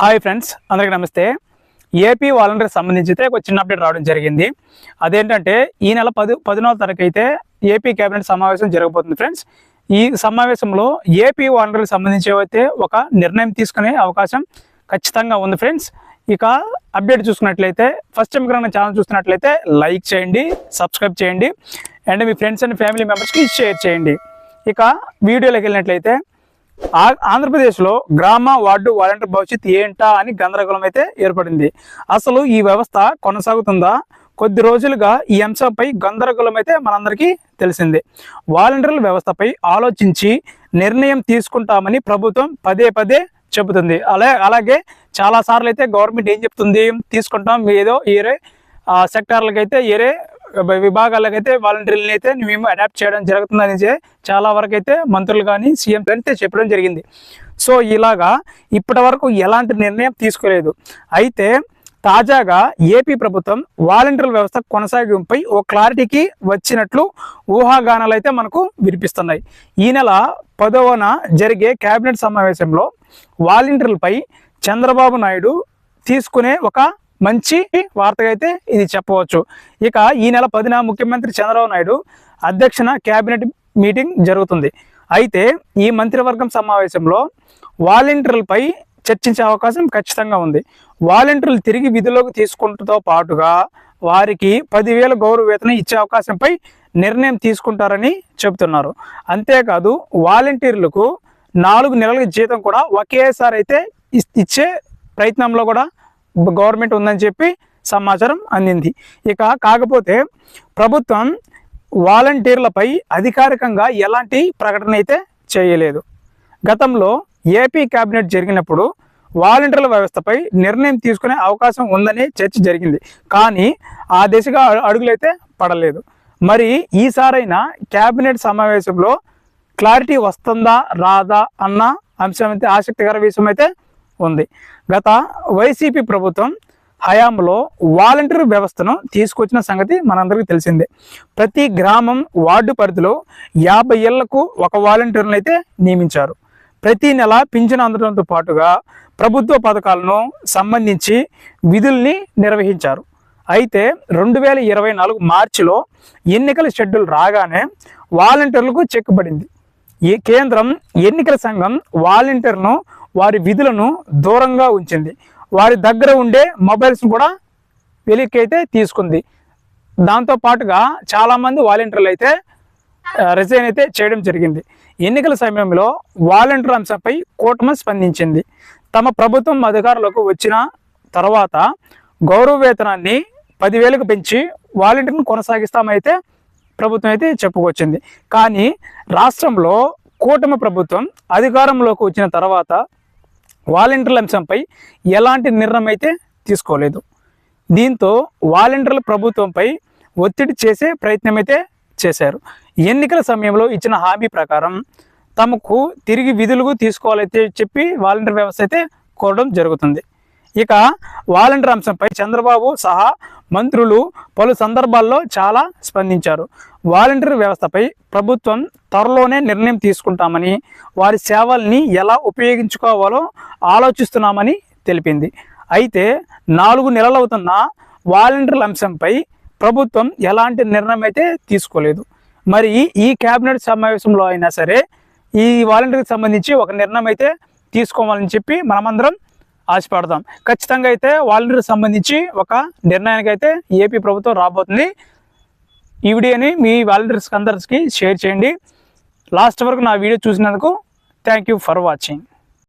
Hi friends, అందరికీ నమస్తే. AP volunteer సంబంధించి ఒక చిన్న అప్డేట్ రావడం జరిగింది. అదేంటంటే ఈ నెల 10వ తారీఖు అయితే ఏపీ కేబినెట్ సమావేశం జరగబోతుంది ఫ్రెండ్స్. ఈ సమావేశంలో ఏపీ వాలంటీర్లకు సంబంధించి అయితే ఒక నిర్ణయం తీసుకునే అవకాశం ఖచ్చితంగా ఉంది ఫ్రెండ్స్. ఇక అప్డేట్ చూసుకున్నట్లయితే ఫస్ట్ టైం కనుక ఛానల్ చూస్తున్నట్లయితే లైక్ చేయండి, సబ్స్క్రైబ్ చేయండి and me friends and family మెంబర్స్కి షేర్ చేయండి. ఇక వీడియోలోకి వెళ్ళినట్లయితే ఆంధ్రప్రదేశ్లో గ్రామ వార్డు వాలంటీర్ భవిష్యత్ ఏంటా అని గందరగోళం అయితే ఏర్పడింది. అసలు ఈ వ్యవస్థ కొనసాగుతుందా? కొద్ది రోజులుగా ఈ అంశంపై గందరగోళం అయితే మనందరికీ తెలిసిందే. వాలంటీర్ల వ్యవస్థపై ఆలోచించి నిర్ణయం తీసుకుంటామని ప్రభుత్వం పదే పదే చెబుతుంది. అలాగే చాలాసార్లు అయితే గవర్నమెంట్ ఏం చెప్తుంది, తీసుకుంటాం ఏదో ఏరే సెక్టార్లకైతే ఏరే విభాగాలకైతే వాలంటీర్లని అయితే మేము అడాప్ట్ చేయడం జరుగుతుందని చాలా వరకు అయితే మంత్రులు కానీ సీఎం అయితే చెప్పడం జరిగింది. సో ఇలాగా ఇప్పటి వరకు ఎలాంటి నిర్ణయం తీసుకోలేదు. అయితే తాజాగా ఏపీ ప్రభుత్వం వాలంటీర్ల వ్యవస్థ కొనసాగింపుపై ఓ క్లారిటీకి వచ్చినట్లు ఊహాగానాలు అయితే మనకు వినిపిస్తున్నాయి. ఈ నెల 10వ జరిగే కేబినెట్ సమావేశంలో వాలంటీర్లపై చంద్రబాబు నాయుడు తీసుకునే ఒక మంచి వార్తగా అయితే ఇది చెప్పవచ్చు. ఇక ఈ నెల 10న ముఖ్యమంత్రి చంద్రబాబు నాయుడు అధ్యక్షన కేబినెట్ మీటింగ్ జరుగుతుంది. అయితే ఈ మంత్రివర్గం సమావేశంలో వాలంటీర్లపై చర్చించే అవకాశం ఖచ్చితంగా ఉంది. వాలంటీర్లు తిరిగి విధుల్లోకి తీసుకుంటతో పాటుగా వారికి 10,000 గౌరవ వేతనం ఇచ్చే అవకాశంపై నిర్ణయం తీసుకుంటారని చెబుతున్నారు. అంతేకాదు వాలంటీర్లకు 4 నెలల జీతం కూడా ఒకేసారి అయితే ఇచ్చే ప్రయత్నంలో కూడా గవర్నమెంట్ ఉందని చెప్పి సమాచారం అందింది. ఇక కాకపోతే ప్రభుత్వం వాలంటీర్లపై అధికారికంగా ఎలాంటి ప్రకటన అయితే చేయలేదు. గతంలో ఏపీ కేబినెట్ జరిగినప్పుడు వాలంటీర్ల వ్యవస్థపై నిర్ణయం తీసుకునే అవకాశం ఉందనే చర్చ జరిగింది. కానీ ఆ దిశగా అడుగులైతే పడలేదు. మరి ఈసారైనా కేబినెట్ సమావేశంలో క్లారిటీ వస్తుందా రాదా అన్న అంశం అయితే ఆసక్తికర విషయం అయితే ఉంది. గత వైసీపీ ప్రభుత్వం హయాంలో వాలంటీర్ వ్యవస్థను తీసుకొచ్చిన సంగతి మనందరికీ తెలిసిందే. ప్రతి గ్రామం వార్డు పరిధిలో 50 ఏళ్లకు ఒక వాలంటీర్లను అయితే నియమించారు. ప్రతి నెల పింఛను అందడంతో పాటుగా ప్రభుత్వ పథకాలను సంబంధించి విధుల్ని నిర్వహించారు. అయితే 2024 మార్చిలో ఎన్నికల షెడ్యూల్ రాగానే వాలంటీర్లకు చెక్కుబడింది. ఈ కేంద్రం ఎన్నికల సంఘం వాలంటీర్ను వారి విధులను దూరంగా ఉంచింది. వారి దగ్గర ఉండే మొబైల్స్ను కూడా వెలికి అయితే తీసుకుంది. దాంతోపాటుగా చాలామంది వాలంటీర్లు అయితే రిజైన్ అయితే చేయడం జరిగింది. ఎన్నికల సమయంలో వాలంటీర్ అంశంపై కూటమి స్పందించింది. తమ ప్రభుత్వం అధికారంలోకి వచ్చిన తర్వాత గౌరవ వేతనాన్ని 10,000కు పెంచి వాలంటీర్ను కొనసాగిస్తామైతే ప్రభుత్వం అయితే చెప్పుకొచ్చింది. కానీ రాష్ట్రంలో కూటమి ప్రభుత్వం అధికారంలోకి వచ్చిన తర్వాత వాలంటీర్ల అంశంపై ఎలాంటి నిర్ణయం అయితే తీసుకోలేదు. దీంతో వాలంటీర్ల ప్రభుత్వంపై ఒత్తిడి చేసే ప్రయత్నం అయితే చేశారు. ఎన్నికల సమయంలో ఇచ్చిన హామీ ప్రకారం తమకు తిరిగి విధులకు తీసుకోవాలైతే చెప్పి వాలంటీర్ వ్యవస్థ అయితే కోరడం జరుగుతుంది. ఇక వాలంటీర్ అంశంపై చంద్రబాబు సహా మంత్రులు పలు సందర్భాల్లో చాలా స్పందించారు. వాలంటీర్ వ్యవస్థపై ప్రభుత్వం త్వరలోనే నిర్ణయం తీసుకుంటామని, వారి సేవల్ని ఎలా ఉపయోగించుకోవాలో ఆలోచిస్తున్నామని తెలిపింది. అయితే 4 నెలలవుతున్న వాలంటీర్ల అంశంపై ప్రభుత్వం ఎలాంటి నిర్ణయం అయితే తీసుకోలేదు. మరి ఈ కేబినెట్ సమావేశంలో అయినా సరే ఈ వాలంటీర్కి సంబంధించి ఒక నిర్ణయం అయితే తీసుకోవాలని చెప్పి మనమందరం ఆశపడదాం. ఖచ్చితంగా అయితే వాలంటీర్కి సంబంధించి ఒక నిర్ణయానికి అయితే ఏపీ ప్రభుత్వం రాబోతుంది. ఈ వీడియోని మీ వాలంటీర్స్ అందరికీ షేర్ చేయండి. లాస్ట్ వరకు నా వీడియో చూసినందుకు థ్యాంక్ యూ ఫర్ వాచింగ్.